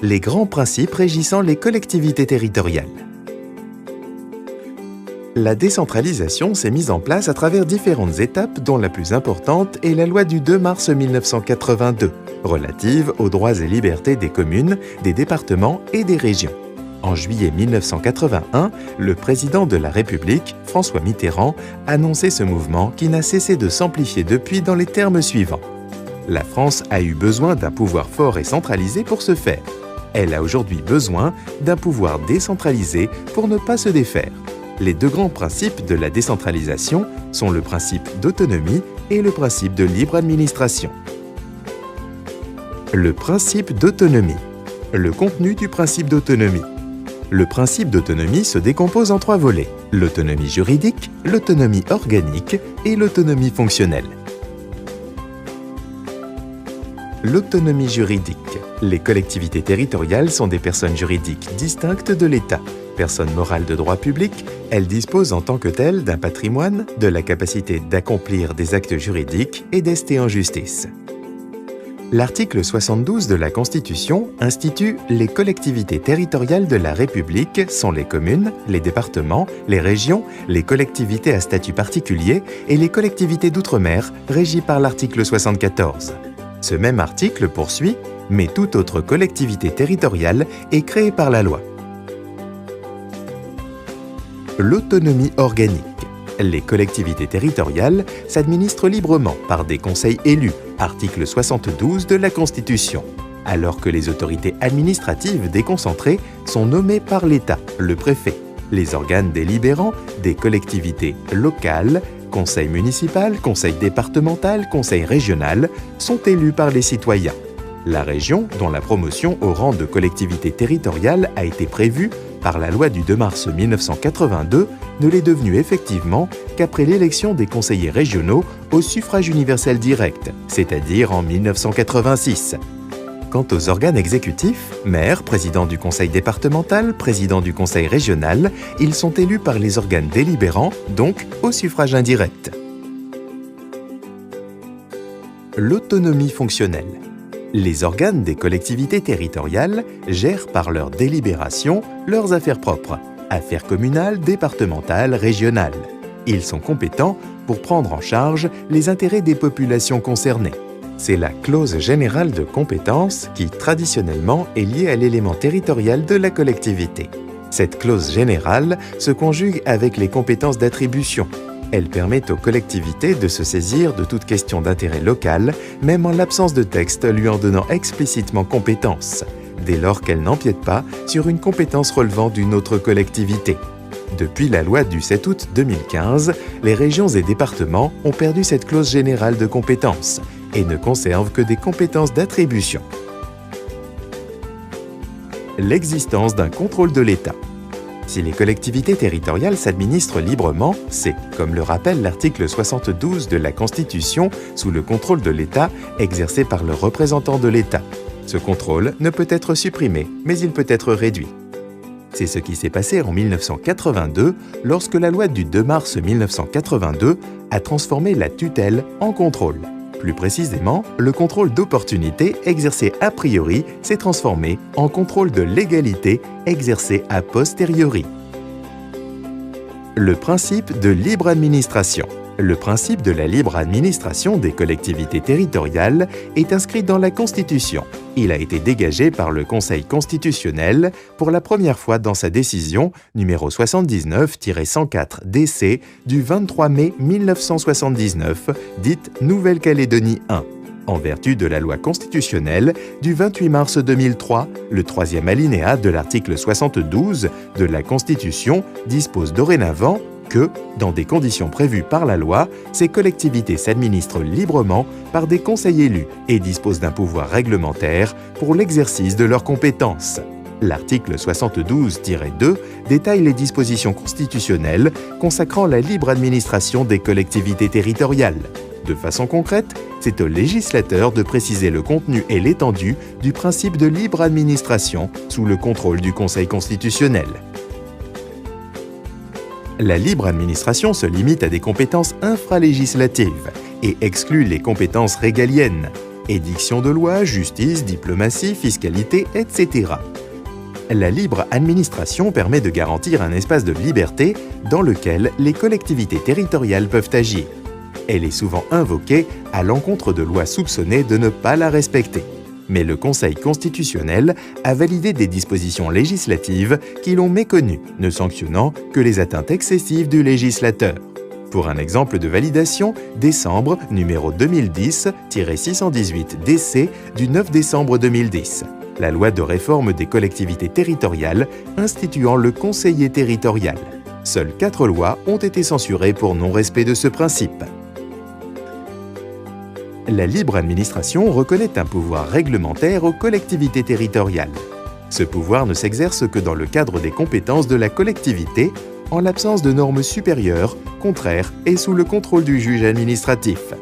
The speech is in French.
Les grands principes régissant les collectivités territoriales. La décentralisation s'est mise en place à travers différentes étapes dont la plus importante est la loi du 2 mars 1982, relative aux droits et libertés des communes, des départements et des régions. En juillet 1981, le président de la République, François Mitterrand, annonçait ce mouvement qui n'a cessé de s'amplifier depuis dans les termes suivants. La France a eu besoin d'un pouvoir fort et centralisé pour se faire. Elle a aujourd'hui besoin d'un pouvoir décentralisé pour ne pas se défaire. Les deux grands principes de la décentralisation sont le principe d'autonomie et le principe de libre administration. Le principe d'autonomie. Le contenu du principe d'autonomie. Le principe d'autonomie se décompose en trois volets: l'autonomie juridique, l'autonomie organique et l'autonomie fonctionnelle. L'autonomie juridique. Les collectivités territoriales sont des personnes juridiques distinctes de l'État. Personnes morales de droit public, elles disposent en tant que telles d'un patrimoine, de la capacité d'accomplir des actes juridiques et d'ester en justice. L'article 72 de la Constitution institue les collectivités territoriales de la République sont les communes, les départements, les régions, les collectivités à statut particulier et les collectivités d'outre-mer régies par l'article 74. Ce même article poursuit « mais toute autre collectivité territoriale est créée par la loi ». L'autonomie organique. Les collectivités territoriales s'administrent librement par des conseils élus, article 72 de la Constitution, alors que les autorités administratives déconcentrées sont nommées par l'État, le préfet. Les organes délibérants des collectivités locales, conseil municipal, conseil départemental, conseil régional, sont élus par les citoyens. La région, dont la promotion au rang de collectivité territoriale a été prévue par la loi du 2 mars 1982, ne l'est devenue effectivement qu'après l'élection des conseillers régionaux au suffrage universel direct, c'est-à-dire en 1986. Quant aux organes exécutifs, maire, président du conseil départemental, président du conseil régional, ils sont élus par les organes délibérants, donc au suffrage indirect. L'autonomie fonctionnelle. Les organes des collectivités territoriales gèrent par leur délibération leurs affaires propres, affaires communales, départementales, régionales. Ils sont compétents pour prendre en charge les intérêts des populations concernées. C'est la clause générale de compétence qui, traditionnellement, est liée à l'élément territorial de la collectivité. Cette clause générale se conjugue avec les compétences d'attribution. Elle permet aux collectivités de se saisir de toute question d'intérêt local, même en l'absence de texte lui en donnant explicitement compétence, dès lors qu'elle n'empiète pas sur une compétence relevant d'une autre collectivité. Depuis la loi du 7 août 2015, les régions et départements ont perdu cette clause générale de compétence et ne conservent que des compétences d'attribution. L'existence d'un contrôle de l'État. Si les collectivités territoriales s'administrent librement, c'est, comme le rappelle l'article 72 de la Constitution, sous le contrôle de l'État exercé par le représentant de l'État. Ce contrôle ne peut être supprimé, mais il peut être réduit. C'est ce qui s'est passé en 1982, lorsque la loi du 2 mars 1982 a transformé la tutelle en contrôle. Plus précisément, le contrôle d'opportunité exercé a priori s'est transformé en contrôle de légalité exercé a posteriori. Le principe de libre administration. Le principe de la libre administration des collectivités territoriales est inscrit dans la Constitution. Il a été dégagé par le Conseil constitutionnel pour la première fois dans sa décision numéro 79-104 DC du 23 mai 1979, dite Nouvelle-Calédonie 1. En vertu de la loi constitutionnelle du 28 mars 2003, le troisième alinéa de l'article 72 de la Constitution dispose dorénavant que, dans des conditions prévues par la loi, ces collectivités s'administrent librement par des conseils élus et disposent d'un pouvoir réglementaire pour l'exercice de leurs compétences. L'article 72-2 détaille les dispositions constitutionnelles consacrant la libre administration des collectivités territoriales. De façon concrète, c'est au législateur de préciser le contenu et l'étendue du principe de libre administration sous le contrôle du Conseil constitutionnel. La libre administration se limite à des compétences infralégislatives et exclut les compétences régaliennes. édiction de lois, justice, diplomatie, fiscalité, etc. La libre administration permet de garantir un espace de liberté dans lequel les collectivités territoriales peuvent agir. Elle est souvent invoquée à l'encontre de lois soupçonnées de ne pas la respecter. Mais le Conseil constitutionnel a validé des dispositions législatives qui l'ont méconnue, ne sanctionnant que les atteintes excessives du législateur. Pour un exemple de validation, décembre numéro 2010-618 DC du 9 décembre 2010. La loi de réforme des collectivités territoriales instituant le conseiller territorial. Seules 4 lois ont été censurées pour non-respect de ce principe. La libre administration reconnaît un pouvoir réglementaire aux collectivités territoriales. Ce pouvoir ne s'exerce que dans le cadre des compétences de la collectivité, en l'absence de normes supérieures, contraires et sous le contrôle du juge administratif.